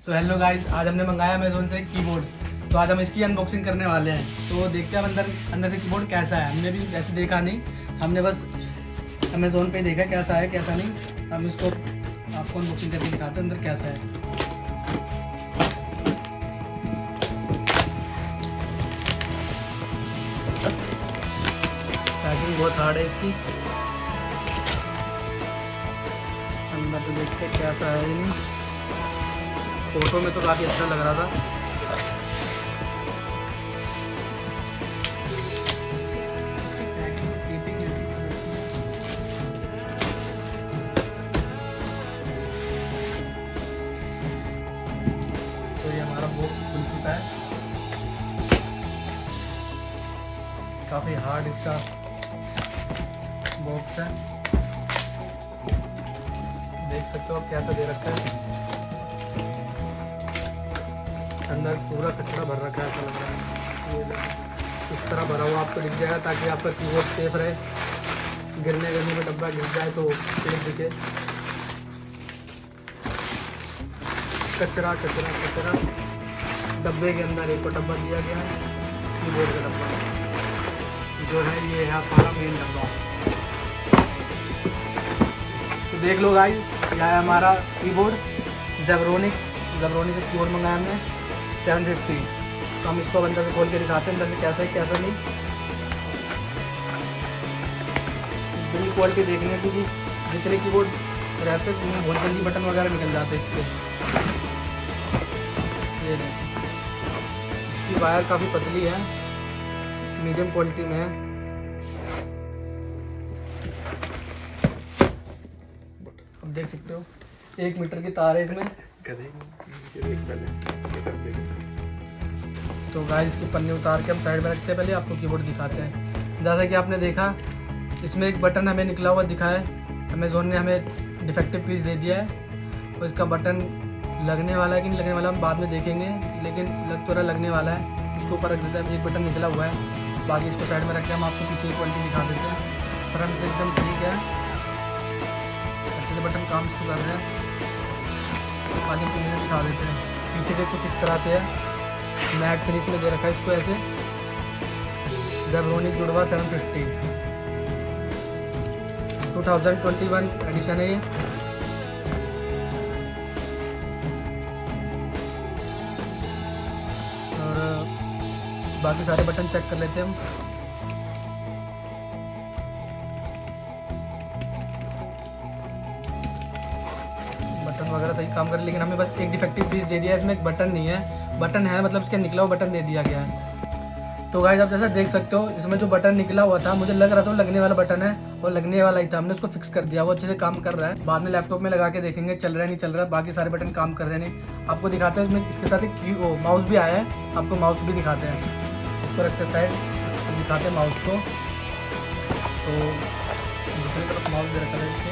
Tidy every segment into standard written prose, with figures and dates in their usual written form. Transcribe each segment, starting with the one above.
So hello guys, आज हमने मंगाया अमेजोन से कीबोर्ड। तो आज हम इसकी अनबॉक्सिंग करने वाले हैं। तो देखते हैं अंदर से कीबोर्ड कैसा है। हमने भी वैसे देखा नहीं, हमने बस अमेजोन पे देखा कैसा है कैसा नहीं। हम इसको आपको अनबॉक्सिंग करके दिखाते हैं अंदर कैसा है। पैकिंग बहुत हार्ड है इसकी। अंदर तो देखते हैं कैसा है। नहीं, फोटो में तो काफ़ी अच्छा लग रहा था। तो ये हमारा बॉक्स खुल चुका है। काफ़ी हार्ड इसका बॉक्स है, देख सकते हो आप कैसा दे रखा है। अंदर पूरा कचरा भर रखा है, ऐसा लग रहा है। ये इस तरह भरा हुआ आपको दिख जाएगा ताकि आपका कीबोर्ड सेफ रहे। गिरने में डब्बा गिर जाए तो सेफ दिखे। कचरा कचरा कचरा डब्बे के अंदर एक को डब्बा दिया गया है, कीबोर्ड का डब्बा जो है ये है हमारा मेन डब्बा। तो देख लो गाइस, यह है हमारा कीबोर्ड ज़ेब्रोनिक का कीबोर्ड मंगाया हमने 750। तो हम इसको अंदर से खोल के दिखाते हैं अंदर से कैसा है कैसा नहीं। बिल्ड क्वालिटी देखनी है क्योंकि जितने कीबोर्ड रहते हैं उनमें बहुत जल्दी बटन वगैरह निकल जाते हैं इसके। ये इसकी वायर काफ़ी पतली है, मीडियम क्वालिटी में है। अब देख सकते हो 1 मीटर की तार है इसमें। तो गाइस इसकी पन्नी उतार के हम साइड में रखते हैं। पहले आपको कीबोर्ड दिखाते हैं। जैसा कि आपने देखा इसमें एक बटन हमें निकला हुआ दिखा है। अमेजोन ने हमें डिफेक्टिव पीस दे दिया है और इसका बटन लगने वाला है कि नहीं लगने वाला हम बाद में देखेंगे, लेकिन लग तो रहा लगने वाला है। इसके ऊपर रख देते हैं, एक बटन निकला हुआ है। बाकी इसको साइड में रख के हम आपको पीछे की क्वालिटी दिखा देते हैं। फ्रंट से एकदम ठीक है, अच्छे से बटन काम शुरू कर रहे हैं। बाकी पीछे दिखा देते हैं। पीछे से कुछ इस तरह से है, मैट फिनिश में दे रखा है इसको ऐसे। ज़ेब्रोनिक जुड़वा 750 2021 एडिशन है ये। और बाकी सारे बटन चेक कर लेते हैं हम। बटन वगैरह सही काम कर रहे, लेकिन हमें बस एक डिफेक्टिव पीस दे दिया है। इसमें एक बटन नहीं है, बटन है मतलब इसका निकला हुआ बटन दे दिया गया है। तो गाइस आप जैसा देख सकते हो इसमें जो बटन निकला हुआ था मुझे लग रहा था वो लगने वाला बटन है, और लगने वाला ही था। हमने उसको फिक्स कर दिया, वो अच्छे से काम कर रहा है। बाद में लैपटॉप में लगा के देखेंगे चल रहा है नहीं चल रहा है। बाकी सारे बटन काम कर रहे हैं नहीं। आपको दिखाते हैं इसमें इसके साथ एक माउस भी आया है, आपको माउस भी दिखाते हैं। इसको रखते साइड, दिखाते हैं माउस को। तो दूसरी तरफ माउस दे रखा है इसके।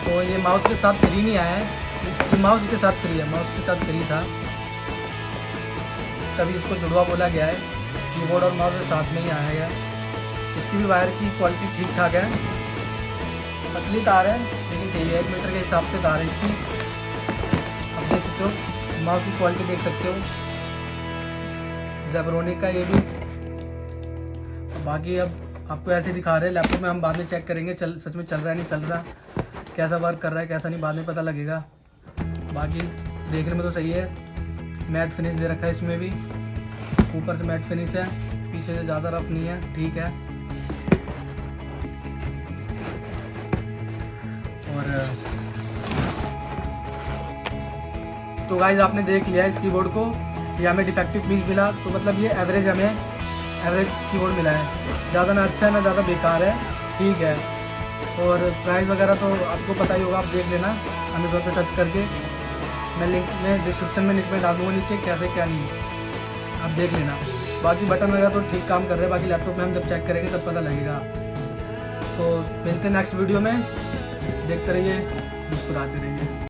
तो ये माउस के साथ फ्री नहीं आया है, इसकी माउस के साथ फ्री है, माउस के साथ फ्री था तभी इसको जुड़वा बोला गया है। कीबोर्ड और माउस के साथ में ही आया गया। इसकी भी वायर की क्वालिटी ठीक ठाक है, पतली तार है लेकिन ठीक है। 1 मीटर के हिसाब से तार है इसकी। अब देख सकते हो माउस की क्वालिटी देख सकते हो, ज़ेब्रोनिक का ये भी। बाकी अब आपको ऐसे दिखा रहे हैं, लैपटॉप में हम बाद में चेक करेंगे सच में चल रहा है नहीं चल रहा, कैसा वर्क कर रहा है कैसा नहीं बाद में पता लगेगा। बाकी देखने में तो सही है, मैट फिनिश दे रखा है इसमें भी। ऊपर से मैट फिनिश है, पीछे से ज़्यादा रफ नहीं है, ठीक है। और तो गाइस आपने देख लिया इस कीबोर्ड को, ये हमें डिफेक्टिव पीस मिला तो मतलब ये एवरेज कीबोर्ड मिला है। ज़्यादा ना अच्छा ना ज़्यादा बेकार है, ठीक है। और प्राइस वगैरह तो आपको पता ही होगा, आप देख लेना अमेज़ोन पे सर्च करके। मैं लिंक में डिस्क्रिप्शन में लिंक में डाल दूँगा नीचे, कैसे क्या नहीं आप देख लेना। बाकी बटन वगैरह तो ठीक काम कर रहे हैं, बाकी लैपटॉप में हम जब चेक करेंगे तब पता लगेगा। तो मिलते हैं नेक्स्ट वीडियो में, देखते रहिए, मुस्कुराते रहिए।